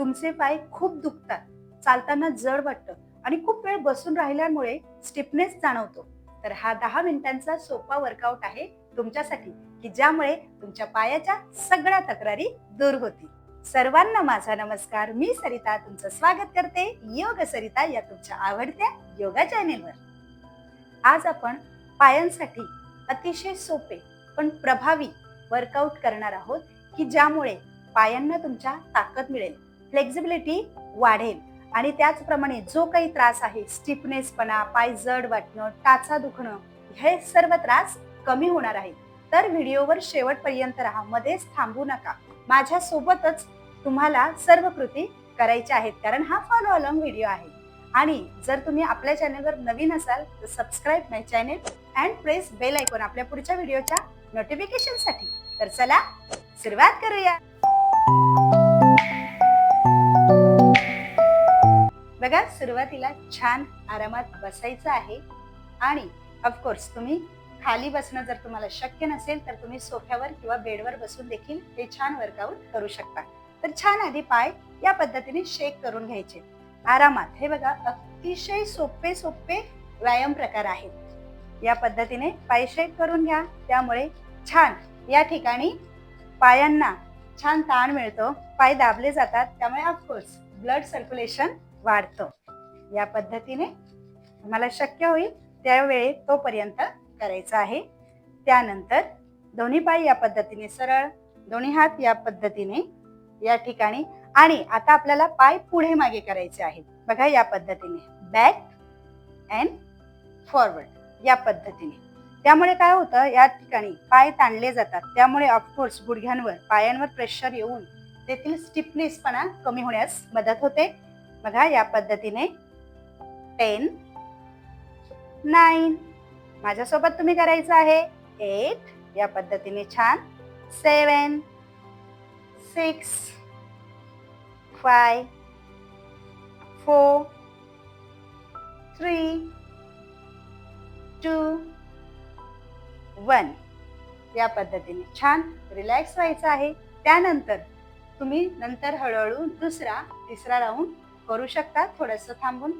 तुमचे पाय खूप दुखतात, चालताना जड वाटतं आणि खूप वेळ बसून राहिल्यामुळे स्टिफनेस जाणवतो, तर हा 10 मिनिटांचा सोपा वर्कआउट आहे तुमच्यासाठी, की ज्यामुळे तुमच्या पायाच्या सगळ्या तक्रारी दूर होतील. सर्वांना माझा नमस्कार. मी सरिता तुमचं स्वागत करते योग सरिता या तुमच्या आवडत्या योगा चॅनेलवर. आज आपण पायांसाठी अतिशय सोपे पण प्रभावी वर्कआउट करणार आहोत, की ज्यामुळे पायांना तुमच्या ताकद मिळेल, फ्लेक्झिबिलिटी वाढेल आणि त्याचप्रमाणे जो काही त्रास आहे, स्टिफनेसपणा, पाय जड वाटणं, टाचा दुखणं, हे सर्व त्रास कमी होणार आहे. तर व्हिडिओवर शेवटपर्यंत राहा, मध्येच थांबू नका. माझ्या सोबतच तुम्हाला सर्व कृती करायच्या आहेत, कारण हा फॉलो अलोंग व्हिडिओ आहे. आणि जर तुम्ही आपल्या चॅनलवर नवीन असाल तर subscribe my channel and press bell icon आपल्या पुढच्या व्हिडिओच्या नोटिफिकेशन साठी. तर चला सुरुवात करूया. बघा, सुरुवातीला छान आरामात बसायचं आहे आणि ऑफकोर्स तुम्ही खाली बसणं जर तुम्हाला शक्य नसेल तर तुम्ही सोफ्यावर किंवा बेडवर बसून देखील हे छान वर्कआउट करू शकता. तर छान आधी पाय या पद्धतीने शेक करून घ्यायचे आरामात. हे बघा, अतिशय सोपे सोपे व्यायाम प्रकार आहेत. या पद्धतीने पाय शेक करून घ्या, त्यामुळे छान या ठिकाणी पायांना छान ताण मिळतो, पाय दाबले जातात, त्यामुळे ऑफकोर्स ब्लड सर्क्युलेशन वाढतं. या पद्धतीने तुम्हाला शक्य होईल त्यावेळी तोपर्यंत करायचं आहे. त्यानंतर दोन्ही पाय या पद्धतीने सरळ, दोन्ही हात या पद्धतीने या ठिकाणी, आणि आता आपल्याला पाय पुढे मागे करायचे आहेत. बघा, या पद्धतीने बॅक अँड फॉरवर्ड या पद्धतीने. त्यामुळे काय होतं, या ठिकाणी पाय ताणले जातात, त्यामुळे ऑफकोर्स गुडघ्यांवर, पायांवर प्रेशर येऊन तेथील स्टिफनेसपणा कमी होण्यास मदत होते. बघा, या पद्धतीने 10, 9, माझ्यासोबत तुम्ही करायचं आहे 8, या पद्धतीने छान 7, 6, 5, 4, 3, 2, 1 या पद्धतीने छान रिलॅक्स व्हायचं आहे. त्यानंतर तुम्ही नंतर हळूहळू दुसरा, तिसरा राऊंड करू शकता, थोडंसं थांबून.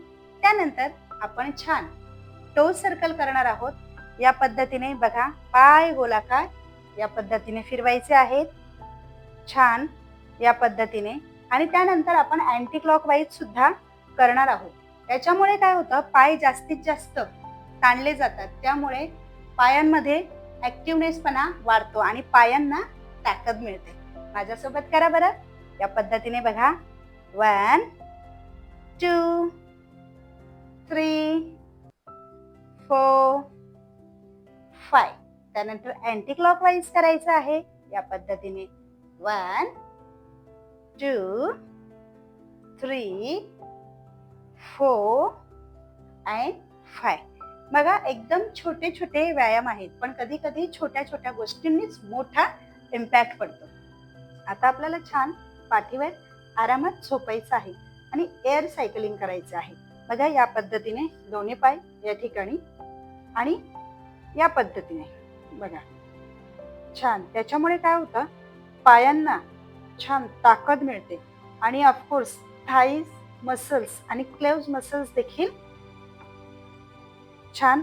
त्यानंतर आपण छान टो सर्कल करणार आहोत. या पद्धतीने बघा, पाय गोलाकार या पद्धतीने फिरवायचे आहेत छान या पद्धतीने. आणि त्यानंतर आपण अँटी क्लॉकवाईज सुद्धा करणार आहोत. याच्यामुळे काय होतं, पाय जास्तीत जास्त ताणले जातात, त्यामुळे पायांमध्ये ऍक्टिव्हनेसपणा वाढतो आणि पायांना ताकद मिळते. माझ्यासोबत करा बरं. या पद्धतीने बघा, 1, 2, 3, 4, 5. त्यानंतर अँटी क्लॉकवाईज करायचं आहे. या पद्धतीने 1, 2, 3, 4 and 5. बघा, एकदम छोटे छोटे व्यायाम आहेत, पण कधी कधी छोट्या छोट्या गोष्टींनीच मोठा इम्पॅक्ट पडतो. आता आपल्याला छान पाठीवर आरामात झोपायचं आहे आणि एअर सायकलिंग करायचं आहे. बघा, या पद्धतीने दोन्ही पाय या ठिकाणी आणि या पद्धतीने बघा छान. त्याच्यामुळे काय होतं, पायांना छान ताकद मिळते आणि ऑफकोर्स थाईज मसल्स आणि क्लेव्ज मसल्स देखील छान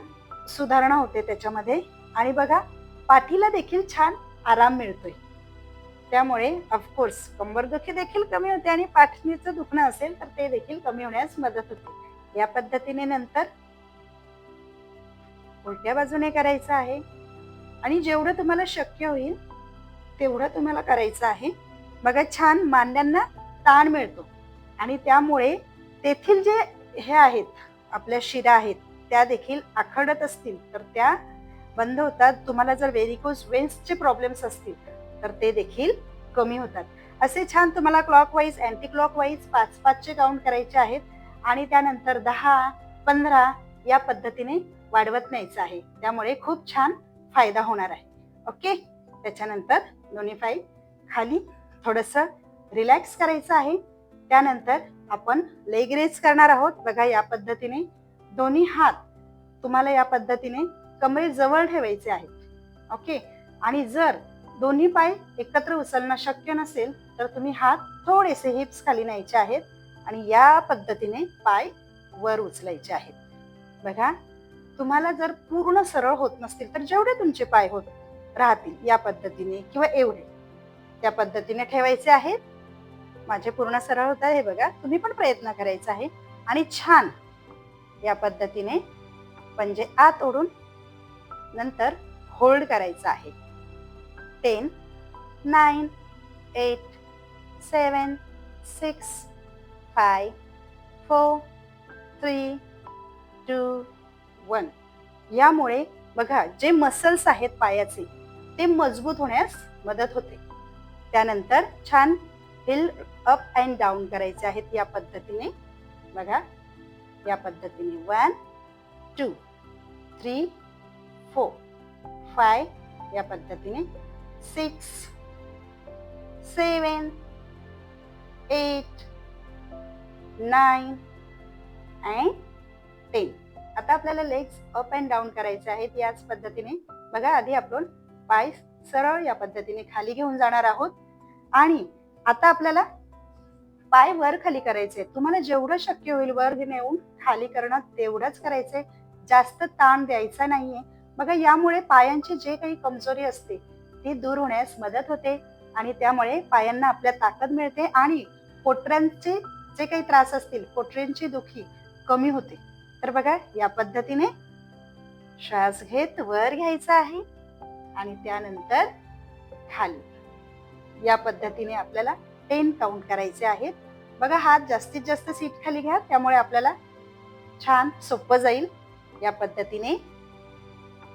सुधारणा होते त्याच्यामध्ये. आणि बघा, पाठीला देखील छान आराम मिळतोय, त्यामुळे ऑफकोर्स कंबरदुखी देखील कमी होते आणि पाठीचं दुखणं असेल तर ते देखील कमी होण्यास मदत होते. या पद्धतीने नंतर उलट्या बाजूने करायचं आहे आणि जेवढं तुम्हाला शक्य होईल तेवढं तुम्हाला करायचं आहे. बघा, छान मांड्यांना ताण मिळतो आणि त्यामुळे तेथील जे हे आहेत, आपल्या शिरा आहेत, त्या देखील आखडत असतील तर त्या बंद होतात. तुम्हाला जर व्हेरिकोज वेन्सचे प्रॉब्लेम्स असतील तर ते देखील कमी होतात. असे छान तुम्हाला क्लॉकवाईज, अँटी क्लॉकवाईज 5-5चे काउंट करायचे आहेत आणि त्यानंतर 10, 15 या पद्धतीने वाढवत न्यायचं आहे. त्यामुळे खूप छान फायदा होणार आहे. ओके. त्याच्यानंतर दोन्ही पाय खाली थोडंसं रिलॅक्स करायचं आहे. त्यानंतर आपण लेग रेज करणार आहोत. बघा, या पद्धतीने दोन्ही हात तुम्हाला या पद्धतीने कमरेजवळ ठेवायचे आहेत. ओके. आणि जर दोन्ही पाय एकत्र उचलणं शक्य नसेल तर तुम्ही हात थोडेसे हिप्स खाली न्यायचे आहेत आणि या पद्धतीने पाय वर उचलायचे आहेत. बघा, तुम्हाला जर पूर्ण सरळ होत नसतील तर जेवढे तुमचे पाय होत राहतील या पद्धतीने किंवा एवढे त्या पद्धतीने ठेवायचे आहेत. माझे पूर्ण सरळ होत आहे बघा, तुम्ही पण प्रयत्न करायचा आहे. आणि छान या पद्धतीने पंजे आत ओढून नंतर होल्ड करायचं आहे. 10, 9, 8, 7, 6, 5, 4, 3, 2, 1. यामुळे बघा, जे मसल्स आहेत पायाचे ते मजबूत होण्यास मदत होते. त्यानंतर छान हिल अप अँड डाऊन करायचे आहेत या पद्धतीने. बघा, या पद्धतीने 1, 2, 3, 4, 5, या पद्धतीने 6, 7, 8, 9 and 10. आता आपल्याला लेग्स अप अँड डाऊन करायचे आहेत याच पद्धतीने. बघा, आधी आपण पाय सरळ या पद्धतीने खाली घेऊन जाणार आहोत आणि आता आपल्याला पाय वर खाली करायचे. तुम्हाला जेवढं शक्य होईल वर नेऊन खाली करणं तेवढंच करायचंय, जास्त ताण द्यायचा नाहीये. बघा, यामुळे पायांची जे काही कमजोरी असते ती दूर होण्यास मदत होते आणि त्यामुळे पायांना आपल्या ताकद मिळते आणि पोटऱ्यांचे जे काही त्रास असतील, पोटऱ्यांची दुखी कमी होते. तर बघा, या पद्धतीने श्वास घेत वर घ्यायचा आहे आणि त्यानंतर खाली. या पद्धतीने आपल्याला 10 काउंट करायचे आहेत. बघा, हात जास्तीत जास्त सीट खाली घ्या, त्यामुळे आपल्याला छान सोपं जाईल. या पद्धतीने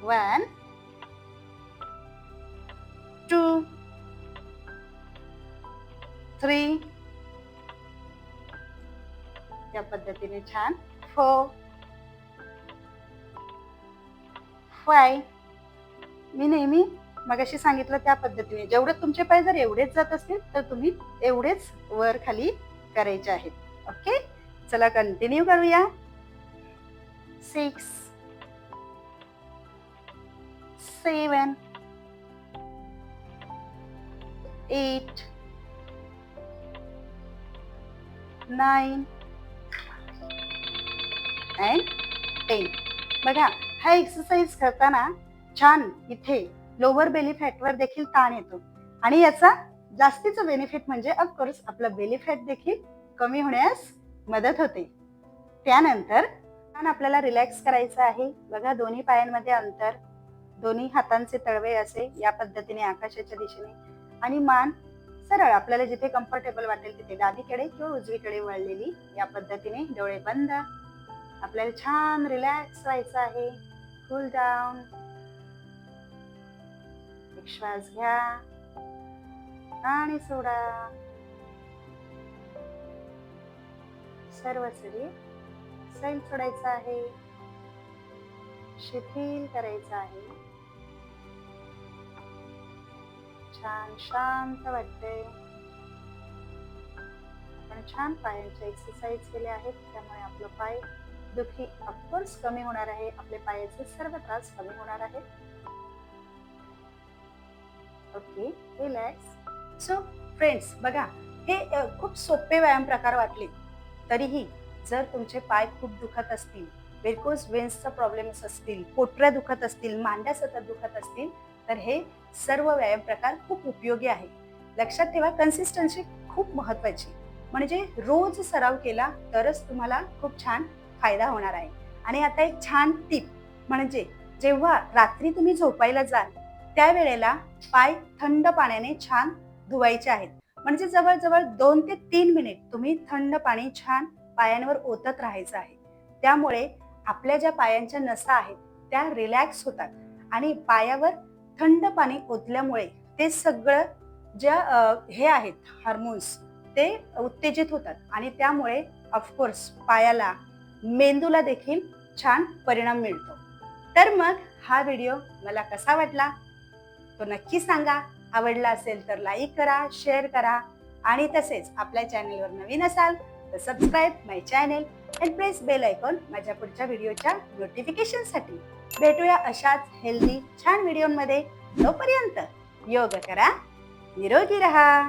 1, 2, 3, या पद्धतीने छान 4, 5. मी नेहमी मगाशी सांगितलं त्या पद्धतीने जेवढे तुमचे पाय जर एवढेच जात असतील तर तुम्ही एवढेच वर खाली करायचे आहेत. ओके, चला कंटिन्यू करूया. 6, 7, 8, 9 and 10. बघा, हा एक्सरसाइज करताना छान इथे लोअर बेली फॅटवर देखील ताण येतो आणि याचा जास्तीचा बेनिफिट म्हणजे ऑफकोर्स आपलं बेली फॅट देखील कमी होण्यास मदत होते. त्यानंतर आपल्याला रिलॅक्स करायचं आहे. बघा, दोन्ही पायांमध्ये अंतर, दोन्ही हातांचे तळवे असे या पद्धतीने आकाशाच्या दिशेने आणि मान सरळ आपल्याला जिथे कम्फर्टेबल वाटेल तिथे डावीकडे किंवा उजवीकडे वळलेली या पद्धतीने. डोळे बंद. आपल्याला छान रिलॅक्स व्हायचं आहे. Cool down. एक श्वास घ्या आणि सोडा. सर्व शरीर सैल सोडायचं आहे, शिथिल करायचं आहे. छान शांत वाटते. आपण छान पायांचे एक्सरसाइज केले आहेत, त्यामुळे आपलं पाय दुखी ऑफकोर्स कमी होणार आहे. आपले पायाचे सर्व त्रास कमी होणार आहे. Okay, relax. सो फ्रेंड्स, बघा, हे खूप सोपे व्यायाम प्रकार वाटले. तरीही जर तुमचे पाय खूप दुखत असतील, व्हेरिकोज वेन्सचा प्रॉब्लेम्स असतील, पोटऱ्या दुखत असतील, मांड्या सतत दुखत असतील, तर हे सर्व व्यायाम प्रकार खूप उपयोगी आहे. लक्षात ठेवा, कन्सिस्टन्सी खूप महत्वाची. म्हणजे रोज सराव केला तरच तुम्हाला खूप छान फायदा होणार आहे. आणि आता एक छान टिप म्हणजे जेव्हा रात्री तुम्ही झोपायला जाल त्यावेळेला पाय थंड पाण्याने छान धुवायचे आहेत. म्हणजे जवळजवळ 2 ते 3 मिनिट तुम्ही थंड पाणी छान पायांवर ओतत राहायचं आहे. त्यामुळे आपल्या ज्या पायांच्या नसा आहेत त्या रिलॅक्स होतात आणि पायावर थंड पाणी ओतल्यामुळे ते सगळं ज्या हे आहेत हार्मोन्स ते उत्तेजित होतात आणि त्यामुळे ऑफकोर्स पायाला, मेंदूला देखील छान परिणाम मिळतो. तर मग हा व्हिडिओ मला कसा वाटला तो नक्की सांगा. आवडला असेल तर लाईक करा, शेअर करा आणि तसेच आपल्या चॅनलवर नवीन असाल तर subscribe my channel and press bell icon माझ्या पुढच्या व्हिडिओच्या नोटिफिकेशनसाठी. भेटूया अशाच हेल्दी छान व्हिडिओमध्ये. तोपर्यंत योग करा, निरोगी रहा.